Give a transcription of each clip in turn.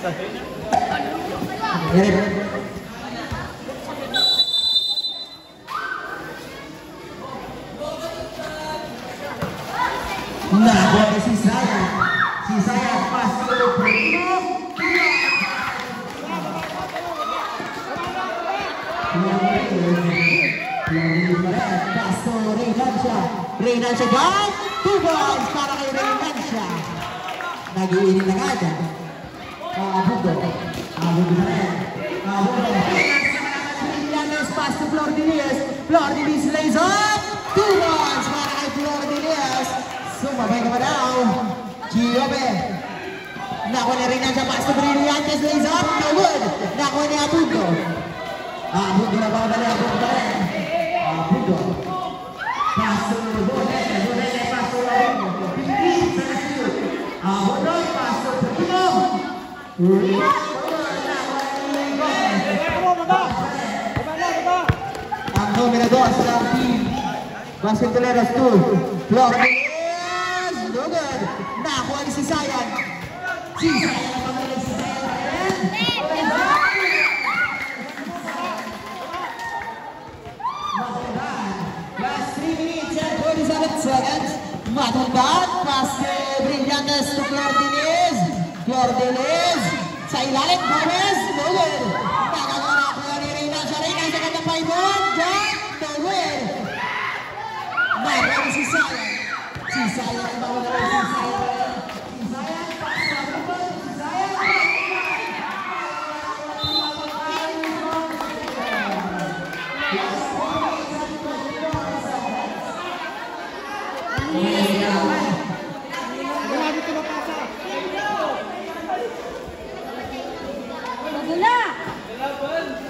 Nah, buat si saya pas Reinansya dan 2 points para kay Reinansya. Nag-iinit na agad. Abudo na rin. Villanes pass to Flor Diniz. Flor Diniz lays up. 2 points para kay Flor Diniz. Sumabay naman daw. Giobe. Nakuha ni Reinansya pass to Brillantes lays up. No good. Nakuha ni Abudo. Abudo na babali. Abudo na rin. Abudo. Paso Bonete, paso Abudo. Pinipin sa shoot. Abudo, paso Pino. Ang numero 2 ng team Basquetoleros 2. Flor Diniz. No good. Nakuha ni si Sayan. Si Sayan ang pamilig si Sayan. Last 3 minutes and 47 seconds. Matungkat. Pass Brillantes to Flor Diniz. Flor Diniz. Sa ilalim, Gomez. No good. Nakakarakuha ni Reinansya. Reinansya ka ng 5 on. Jack. No good. Nakuha ni si Sayan. Si Sayan ang pamilig si Sayan. Si Sayan. Pass na bubon. Si Sayan.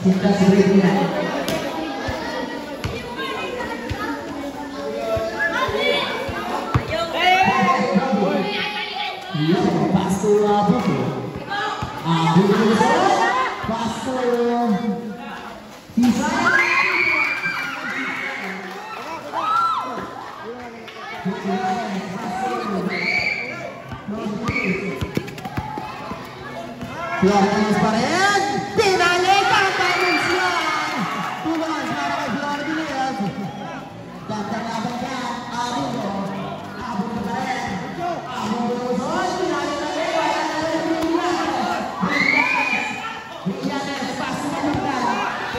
Kita sebenarnya. Iya, pasto Abudo. Abudo, pasto. Sisa. Flor Diniz pa rin. Pinalikan pa rin siya. 2 points para kay Flor Diniz. Ganda-ganda ka. Abudo. Abudo pa rin. Abudo. Pinalikan pa rin. Brillantes. Paso Matundan.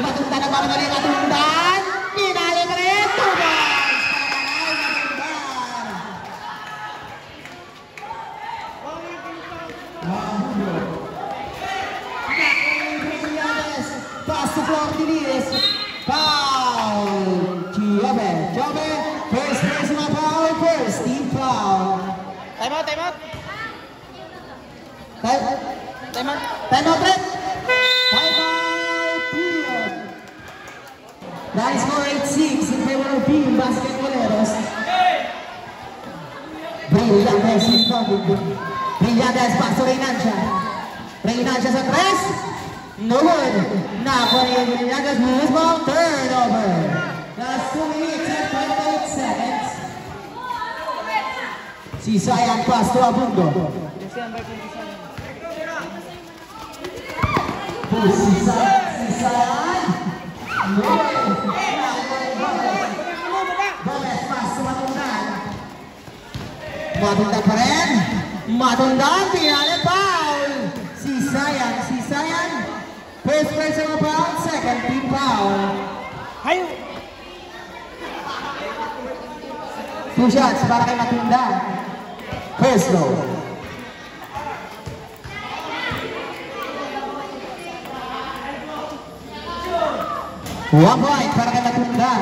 Matundan na para rin Matundan. Pinalikan rin. 2 points para kay Matundan. Abudo. Pass to Flor Diniz. Foul. Giobe. First personal foul. First team foul. Time out. Time out. Period. That score 8-6 in favor of team Basquetoleros. Brillantes incoming. Brillantes pass to Reinansya. Reinansya sa 3. No good. Nakuha ni Brillantes. Lose ball. Turnover. That's 2 minutes and 28 seconds. Si Sayan pass to Abudo. Si Sayan. No good. Gomez pass to Matundan. Matundan pa rin. Matundan. Pinali foul. Si Sayan. First personal foul, second team foul. Hayo! 2 shots para kay Matundan. First goal. One point para kay Matundan.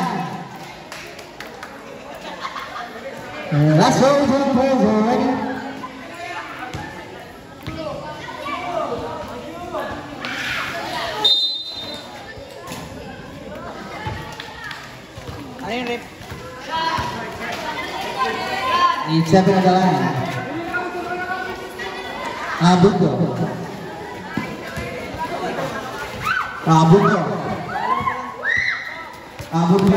Last goal forward. Rip. Siapa yang adalah Abudo. Abudo. Abudo.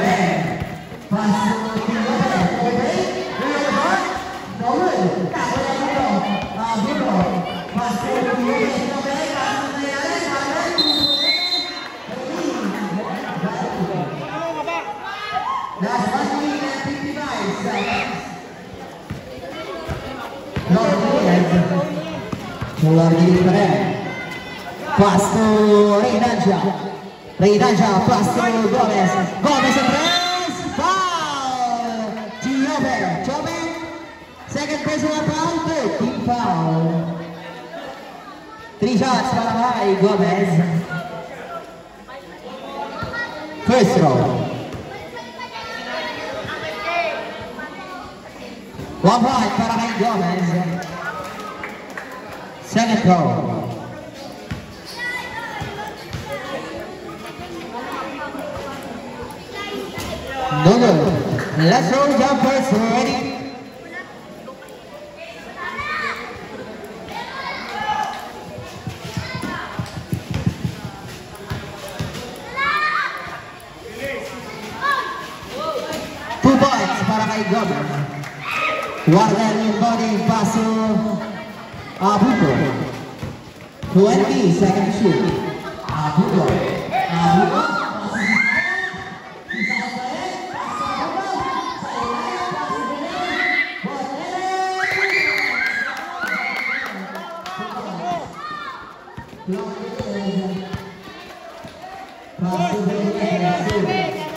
Flor Diaz. Flor Diaz. Pass to Reynanja. Reynanja, pass to Gomez. Gomez and press. Foul. Giobe. Giobe. Second personal foul. Third team foul. 3 shots para kay Gomez. First throw. 1 point para kay Gomez. Second throw. No good. Let's throw jumpers ready. Para kay Gomez. Warner yung body, paso Abuko. 20 second shoot. Abuko. Abuko.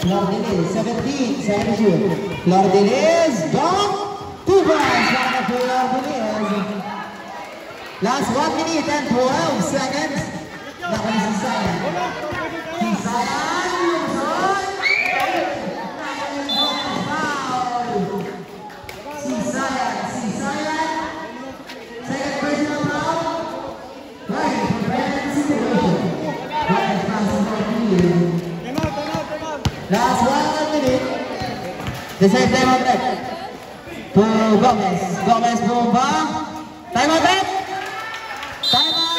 Flordelis, 17, second shoot. Flordelis, dunk, 2 points para Flordelis. Last 1 minute and 12 seconds. Nakali si Sayan. Si Sayan, yung shot. Foul. Si Sayan. Second personal foul. Right, prevent situation. Right, passing for field. Last 1 minute. The same time out break. To Gomez. Gomez bomba. Time out break. Time out.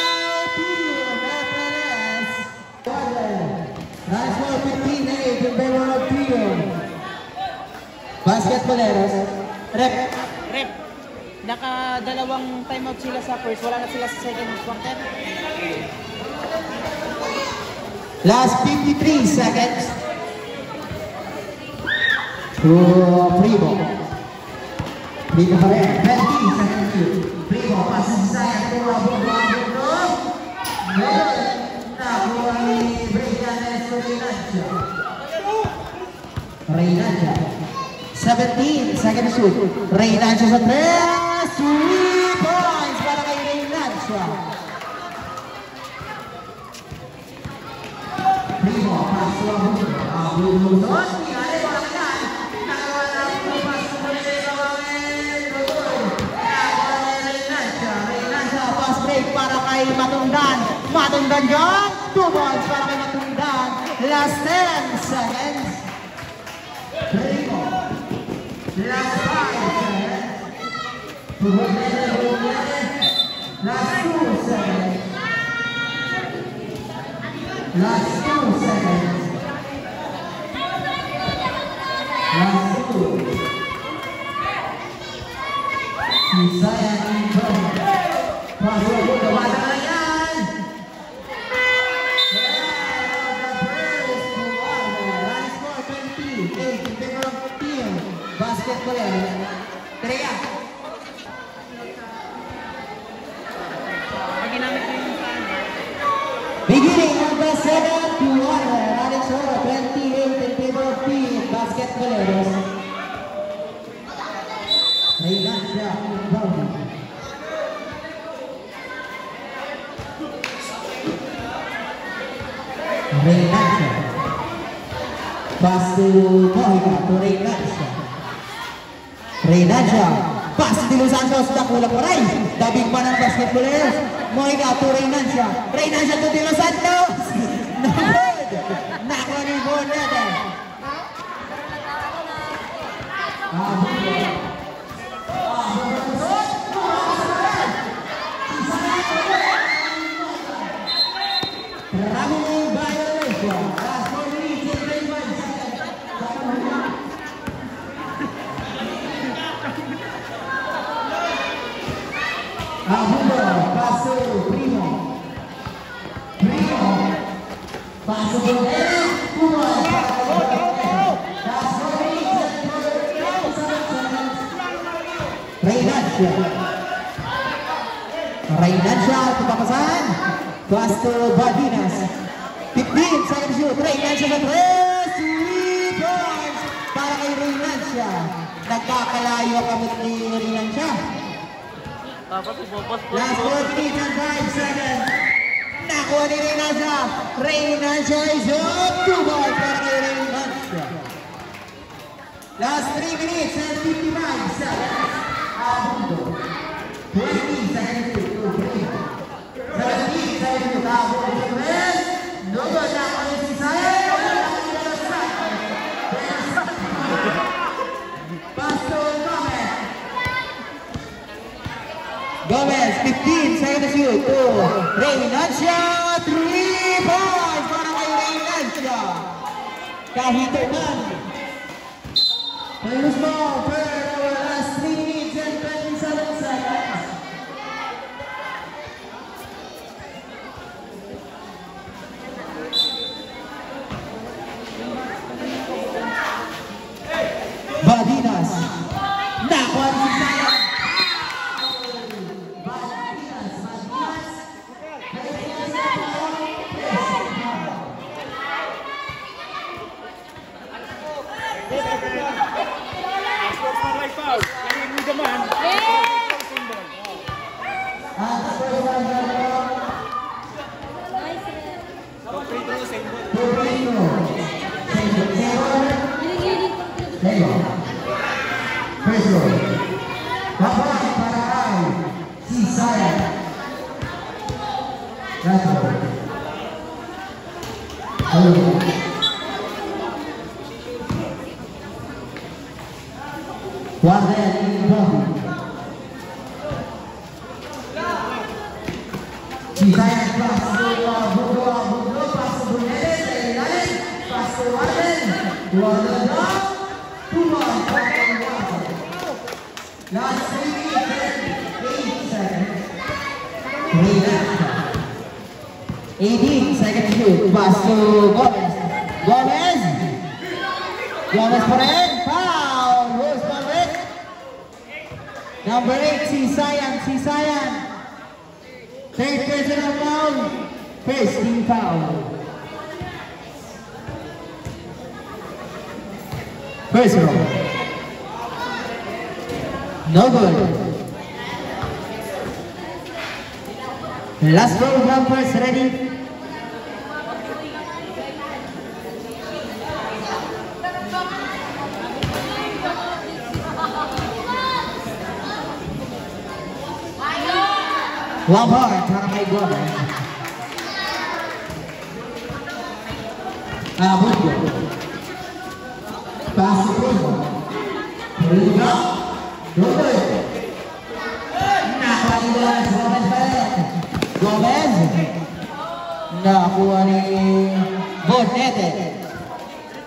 FLS. Nice ball 15-8 in favor of Tio. Basketballeros. Rep. Naka-dalawang timeout sila sa first. Wala na sila sa second quarter. Last 53 seconds. To Primo. Primo pa rin. 20 seconds shoot. Primo, passes sa Sayan. Nakuha ni Briganes Reynanja. Reynanja. 17 seconds shoot. Reynanja sa 3. 3 points para kay Reynanja. Primo, pass to Abuko. Para kay Matundan jump, 2 points para kay Matundan. Last 10 seconds. Primo. Last 5 seconds. Last 2 seconds. Last 2 seconds. Last 2. Sayan masuk ke badangan. Basketball teriak. Beginning of the second quarter, running score 28 in favor of team Basketballeros. Reynanja inbound. Reynanja. Pass to Mojica to Reynanja. Reynanja. Pass di Los Santos nakuha ko rin. Dabing pa ng Basketballeros. Mojica to Reynanja. Reynanja to Di Los Santos. No good. Nakuha ni Bonete. Passo Primo. Passo Reynanja. Reynancia, papasan. Pass to Badinas. 15 seconds shoot. Reynancia sa 3. 3 points para kay Reynancia. Nagkakalayo kami ni Reynancia. Last 4 minutes and 5 seconds. Nakuha ni Reynancia. Reynancia is up. 2 balls para kay Reynancia. Last 3 minutes and 55 seconds. Abundo. 20 seconds to 17 seconds to Abundo. No good. Nakuha ni Sisaya. Pass to Gomez. Gomez, 15 seconds to shoot. Reynancia, 3 points para kay Reynancia. Kahitungan. Minus ball for our last 3 minutes and 27 seconds. Badinas. Nakuha si Sisaya. Last 3 minutes, 8 seconds. 18 seconds shoot. Pass to Gomez. Gomez. Gomez pa rin. Foul. Who's Gomez? Number 8, Sisayan. Sisayan. Third personal foul. First team foul. First row. No good. Last row jumpers ready. One point para kay Gomez. Abundo. Pass to Primo. Primo. Good. Nakuha ni Gomez. Gomez pa rin. Gomez. Nakuha ni Bonete.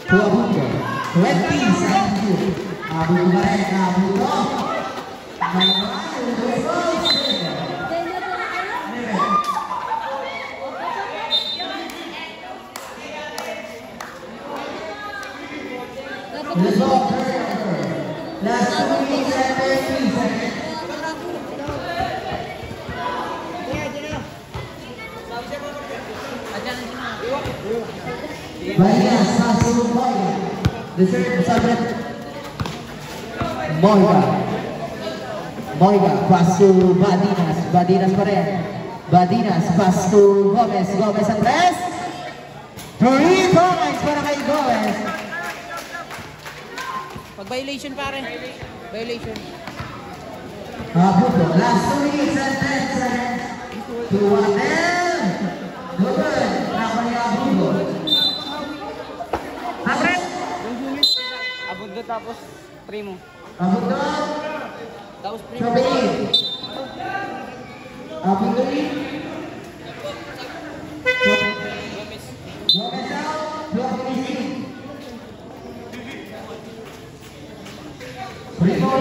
To Abundo. 20 seconds. Abundo pa rin. Abundo. Let's go. Last 2 minutes and 30 seconds. Badinas, pass to Moiga. The third subject. Moiga. Moiga, pass to Badinas. Badinas pa rin. Badinas, pass to Gomez. Gomez ang press. 3 points para kay Gomez. Pag-violation pare. Violation. Abundo. Last 2 minutes and 10 seconds. 2-1. Good. Nakuha ni Abundo. Abundo tapos Primo. Abundo. Tapos Primo. Sabihin. Abundo. Gomez out. Block finishing. Primo.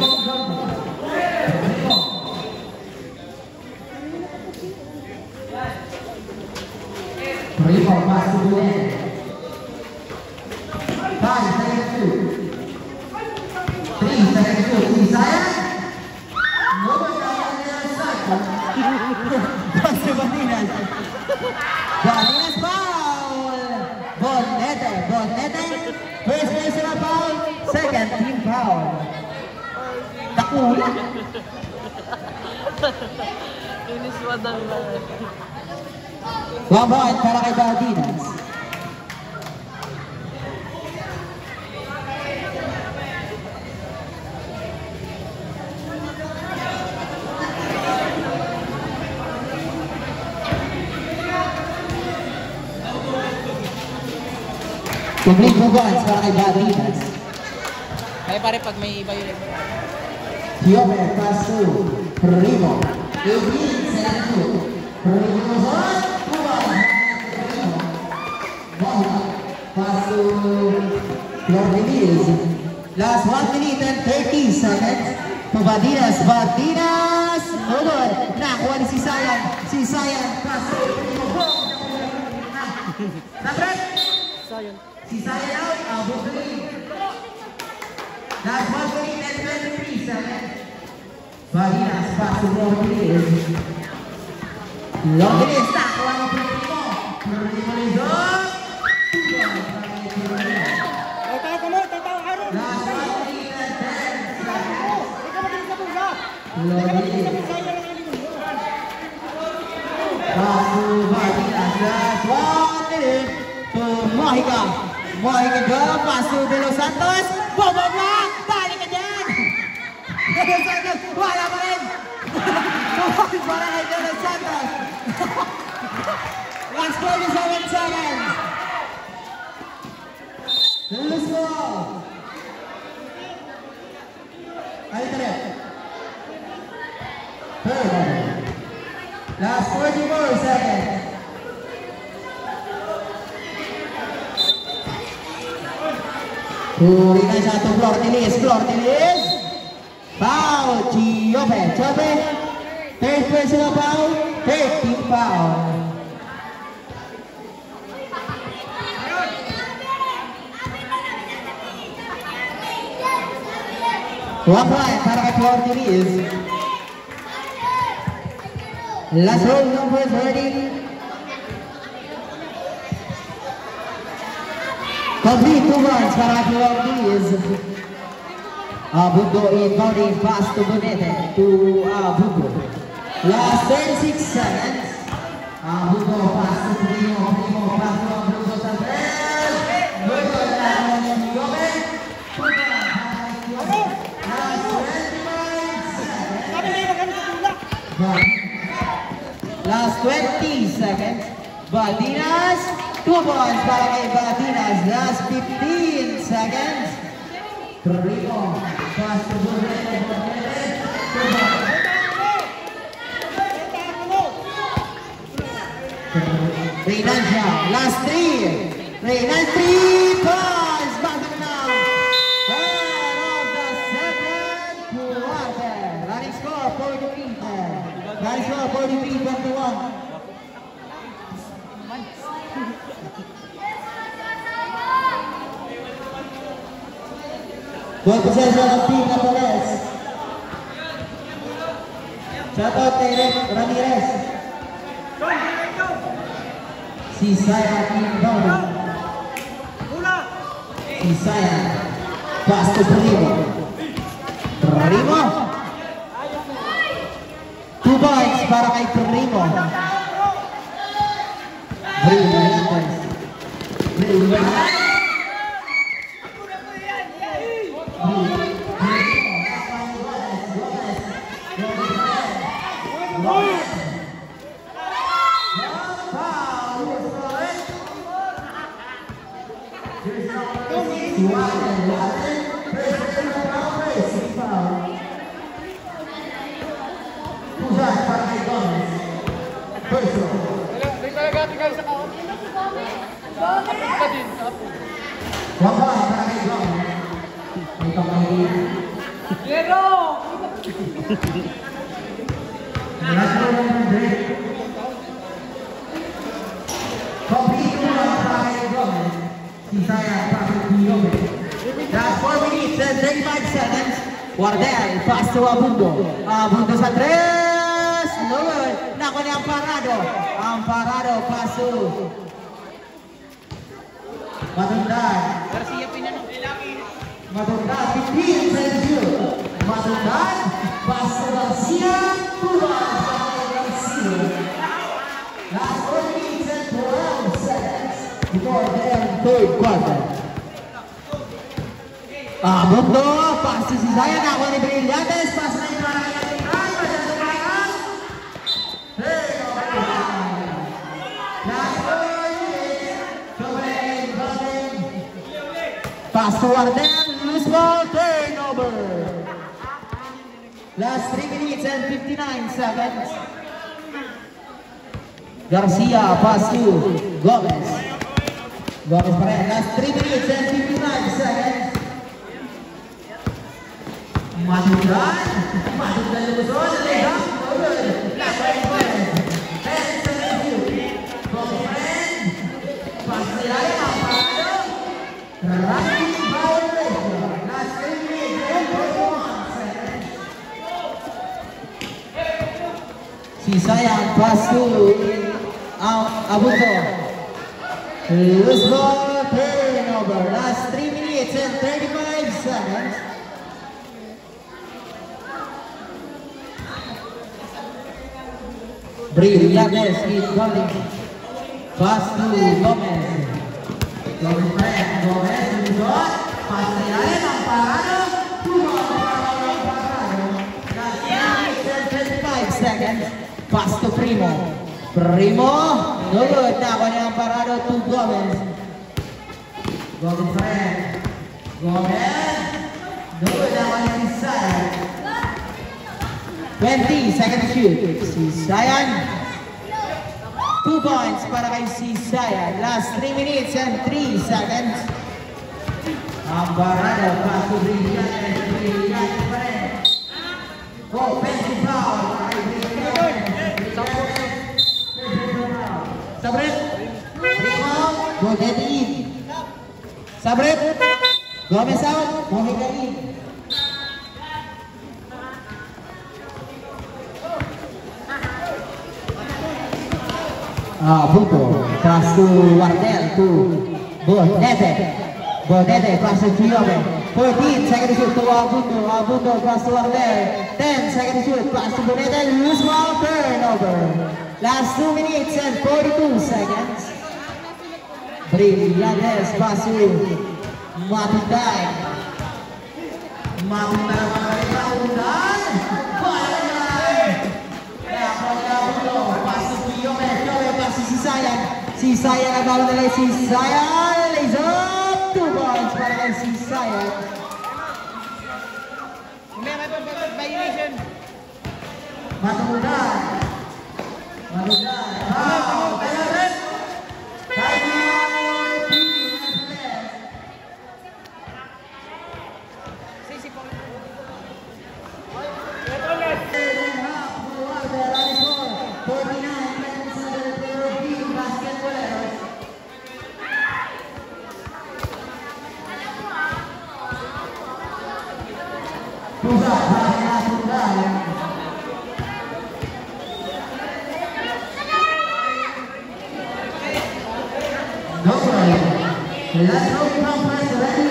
Primo pass to Bonete. 5 seconds shoot. 3 seconds shoot. Sisaya. No one down on the other side. huli. Iniswadan lang. 1 point para kay Baldinas. Complete 2 points para kay Baldinas. Kaya pare pag may iba yun. Tiope, pass to Primo. 18-7-2. Primo on. Pass to Flordelis. Last 1 minute and 30 seconds. To Baldinas. Baldinas. No good. Nakuha ni si Sayan. Si Sayan. Pass to Primo. Sabret. Sayon. Si Sayan out. Abot na rin. Last 1 minute and 23 seconds. Baldinas. Pass to Flordelis. Flordelis. Nakuha ni Primo. Primo is up. Last 1 minute to Mojica. Mojica go, pass to De Los Santos. Bobo block! Balik ka dyan! De Los Santos, wala pa rin! Bumalik para kay De Los Santos. Last 47 seconds. Let's go! Ahí tenemos. Last 44 seconds. Turingan satu Flordelis. Foul, Tiope. Third personal foul, 13 foul. One point para kay Flordelis. Last roll number 13. Complete 2 points para kay Flordelis. Bugo inbounding pass to Bonete to Bugo. Last 36 seconds. Bugo pass to Primo pass to Bugo sa 3. Bugo na ng Tiope. Last 20 seconds. Baldinas. 2 points para kay Baldinas. Last 15 seconds. Primo. Pass to Bonete. Reynal siya. Last 3. Reynal 3 points. Bago na. End of the second quarter. Running score 43. Running score 43-21. Ball possession of Team Napoles. Shout out Eric Ramirez. Si Sayan inbound. Si Sayan. Pass to Primo. 2 points para kay Primo. Last 4 minutes and 35 seconds. Wardell, pass to Abundo. Abundo sa 3. No good. Nako ni Amparado. Amparado, pass to Matundan. Garcia Pinano. Matundan, 15 and 2. Matundan. Pass to Garcia, 2 balls by Garcia. Last 4 minutes and 12 seconds before the third quarter. Mundo, pass to Zion, ako ni Brillantes, pass na yung para kaya ni Kai, masyado tumakas. Last 4 minutes, coming. Pass to Wardell, loose ball, turnover. Last 3 minutes and 59 seconds. Garcia, pass to Gomez. Gomez pa rin. Last 3 minutes and 59 seconds. Masudan. Masudan yung gusto. Nalihap. Last 5 minutes. 10 seconds. Gomez pa rin. Pass nila yung mga parado. Running violation. Last 3 minutes and 41 seconds. Si Sayang pass to Abuto. Loose ball, turnover. Last 3 minutes and 35 seconds. Brillantes is calling. Pass to Gomez. Gomez pa rin. Gomez, lusot. Pass na yan. Ang parado. Ang parado. Last 3 minutes and 35 seconds. Pass to Primo. Primo. No good. Nako niya ang parado to Gomez. Gomez pa rin. Gomez. No good. Nako niya si Sayan. 20 seconds shoot. Si Sayan. 2 points para kay si Sayan. Last 3 minutes and 3 seconds. Ang parado. Pass to Brillantes. Brillantes pa rin. Offensive foul. Sabret. Primo. Go get in. Sabret. Gomez out. Go get in. Buto. Pass to Wardell. To Bonete. Bonete. Pass to Giobe. 14 seconds shoot to Abuto. Abuto. Pass to Wardell. 10 seconds shoot. Pass to Bonete. Loose ball. Turnover. Last 2 minutes and 42 seconds. Brillantes pass to Matutay. Matutay Matutay. Pass to Giobe. Giobe pass to Sayan. Si Sayan ang bawal nila. Si Sayan. Lays up. 2 points para kay si Sayan. May violation. Matutay. Let's go, come first, ready?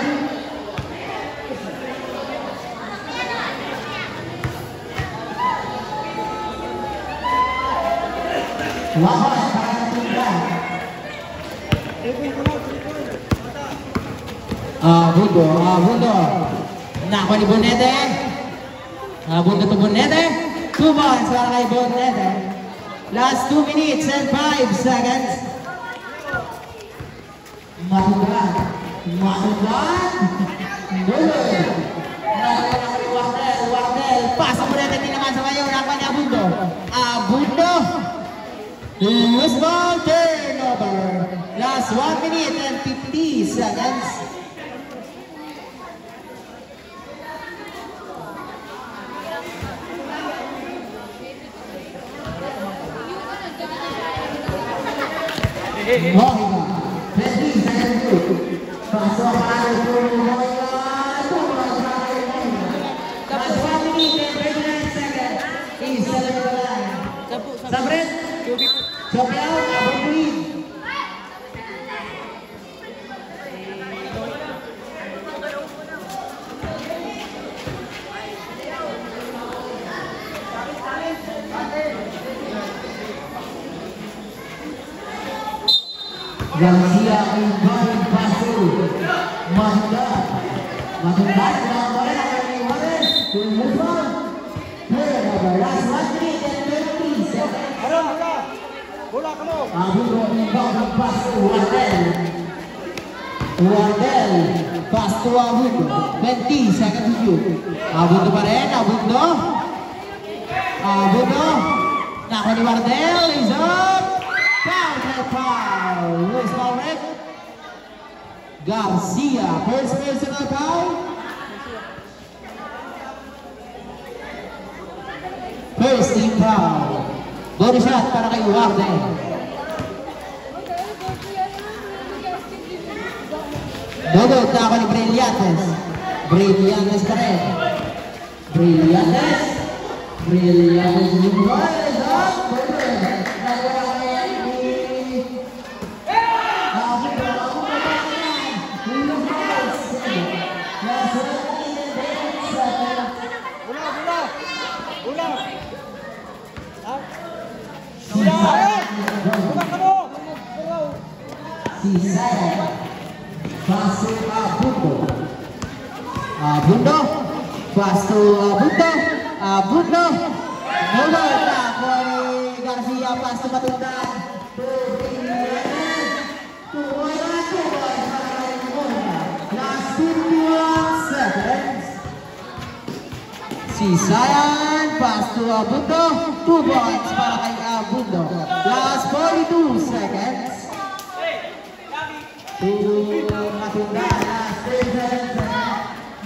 Lahat, para natin. Bundo. Nako ni Bonete. Bundo to Bonete. 2 points para kay Bonete. Last 2 minutes and 5 seconds. Matugan. Good. Wardell. Pasa mo natin din naman sa kayo. Nako ni Abundo. Abundo. Loose ball, turnover. Last 1 minute and 50 seconds. Mohiga. 20 seconds. Pasok para to Mohiga. Last 1 minute and 39 seconds. Is the line. Sabret. Chope out, abang lead. Garcia inbound pasu. Matunda. Matunda sedang boleh akan diwarnai. Turnover. Turnover. Last 1 minute and 30 seconds. Bola kamu. Abundo inbound pasu. Wardel. Pass to Abundo. 20 seconds to shoot. Abundo pa rin. Abundo. Nakuha ni Wardel. Is up. Foul. Luis Malrec. Garcia. First personal foul. First team foul. Body shot para kay Wardel. Dudot na ako ni Brillantes. Brillantes pa rin. Brillantes yung ball is up. Sisaya pasu Abundo pasu Abundo mulai dari Garcia pasu Matunda last 51 seconds. Sisayan pasu Abundo 2 points para kay Abundo last 42 seconds. Matunda last 3 seconds.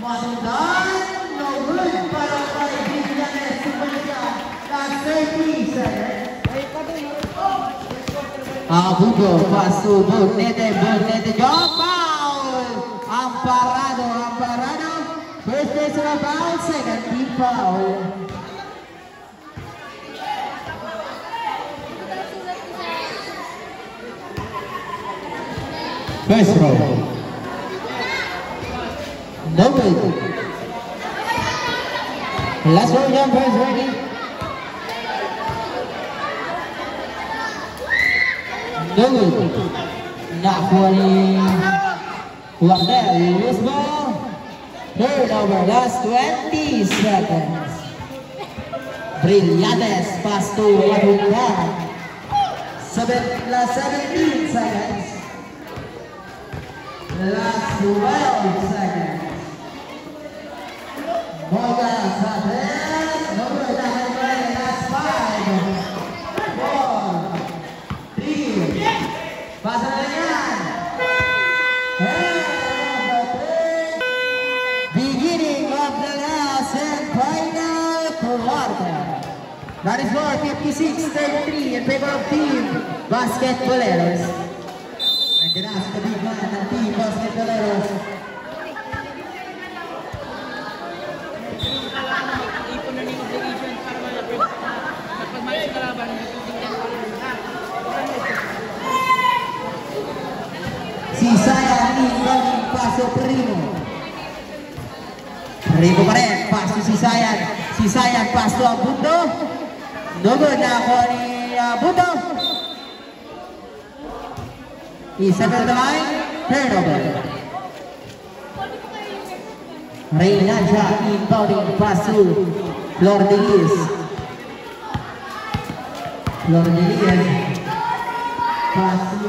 Matunda no good para kay Villanes Superstar last 30 seconds. Abundo pasu Bonete jump foul. Amparado first personal foul, second team foul. First row. No good. Last row jumpers ready. No good. Nakuha ni Wardel. Loose ball. Turnover. Last 20 seconds. Brillantes. Pass to Matunda. Last 17 seconds. Last 12 seconds. Boga Sanchez. Nomor tahan kembali. Last 5, 4, 3. Pasangan. Beginning of the last and final quarter. That is for 56-33 in favor of Team Basketballeros. Nandiyan na sa kabigan ng Team Basketballeros. Ipon na ni obligation para malapit. Kapag malis ka laban, Sisayan incoming paso Primo. Primo pa rin, paso Sisayan. Sisayan paso Abundo. Nugod na ako ni Abundo. Isa na naman, turnover. Reynancia incoming paso Flor de Lis. Paso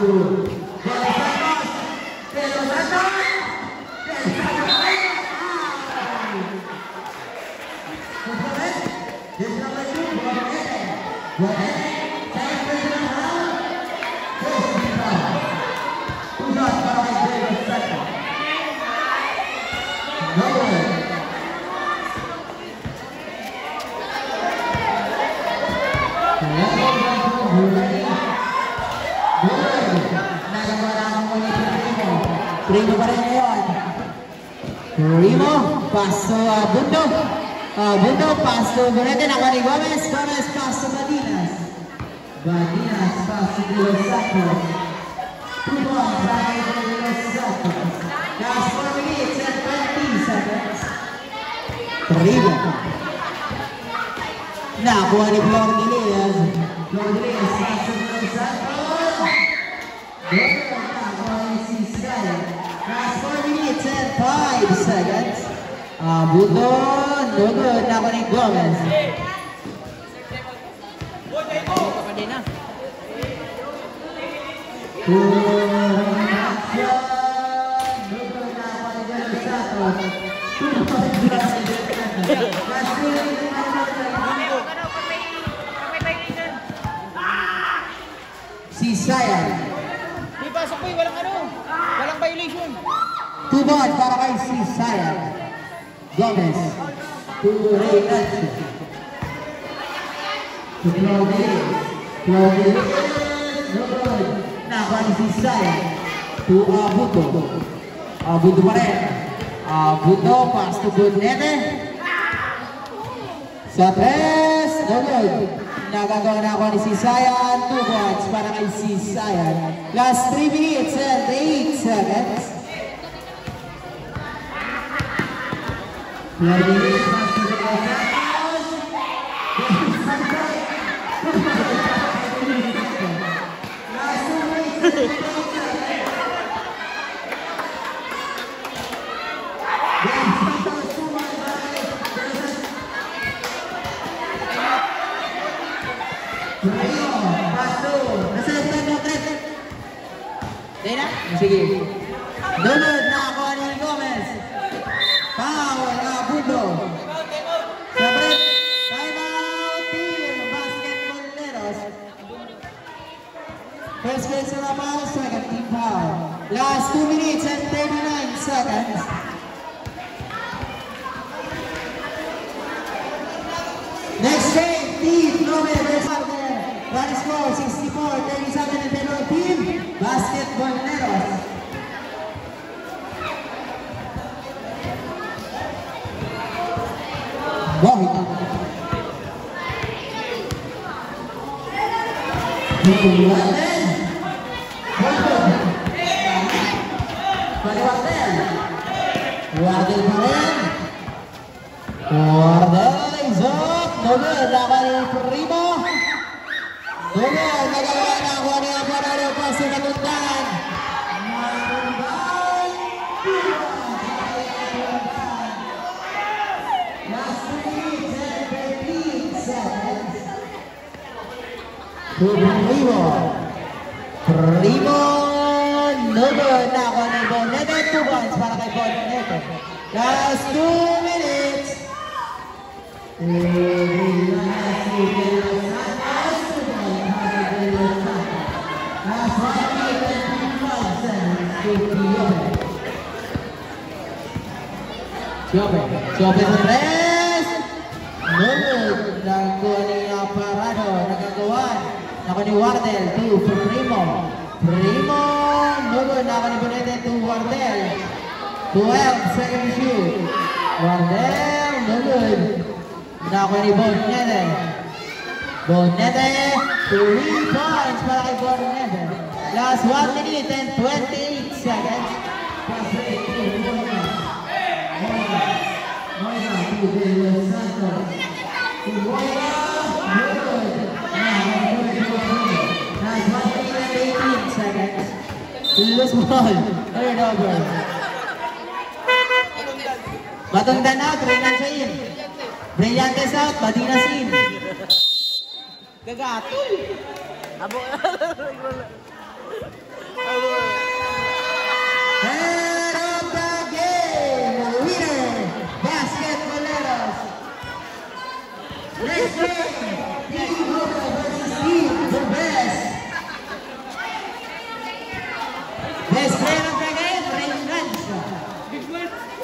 Primo pa rin ngayon. Primo, paso Abundo. Abundo, paso Bonete. Nakuha ni Gomez. Gomez, paso Badinas. Badinas, paso de Los Santos. 2 points by de Los Santos. Last 4 minutes and 20 seconds. Primo. Nakuha ni Flor de Lis. Flor de Lis, paso de Los Santos. si Sky. Last 4 minutes and 5 seconds. Buto, no good. Nakuha ni Gomez. Kapatid na. Si Sayan. Di pasok po walang ano. Walang violation. 2 ball para kay si Sayan. Gomez. To Reynaldo. To Claude. Nakuha ni si Sayan. To Buto. Buto pa rin. Buto, pass to Bonete. Sa 3, no good. Nagagawa na ako ni si Sayan. 2 points para kay si Sayan. Last 3 minutes and 8 seconds. Dahil na? Sige. Lunod na ako ni Gomez. Foul na Buto. Sa break. Time out. Team Basketball Leros. First place na foul. Second team foul. Last 2 minutes and 39 seconds. Next game, Team Nome versus Partner. Running score 64-37 in favor of Team Basketball Leros. Wahid. Wardel pa rin. Wardel is up. No good. Naka ni Primo. No good. Nagawa na ako ni Aparado pa sa katundan. Last 3 minutes and 13 seconds. To Primo. Primo. No good. Naka ni Bonete. 2 points para kay Bonete. Last 2 minutes. Siope sa tres. No good. Nagawa ni Aparado. Nagagawan. Nako ni Wardel. 2 for Primo. Primo. No good. Nako ni Bonete. 2 Wardel. 12 second shoot. Wardel. No good. Nako ni Bonete. Bonete. 3 points para kay Bonete. Last 1 minute and 28 seconds. Lose ball. Turn over. Matungdan out. Reynaldo in. Brillantes out. Badinas in. Gagatul. Abo. Head of the game. Winner. Basketball Leros. Next game.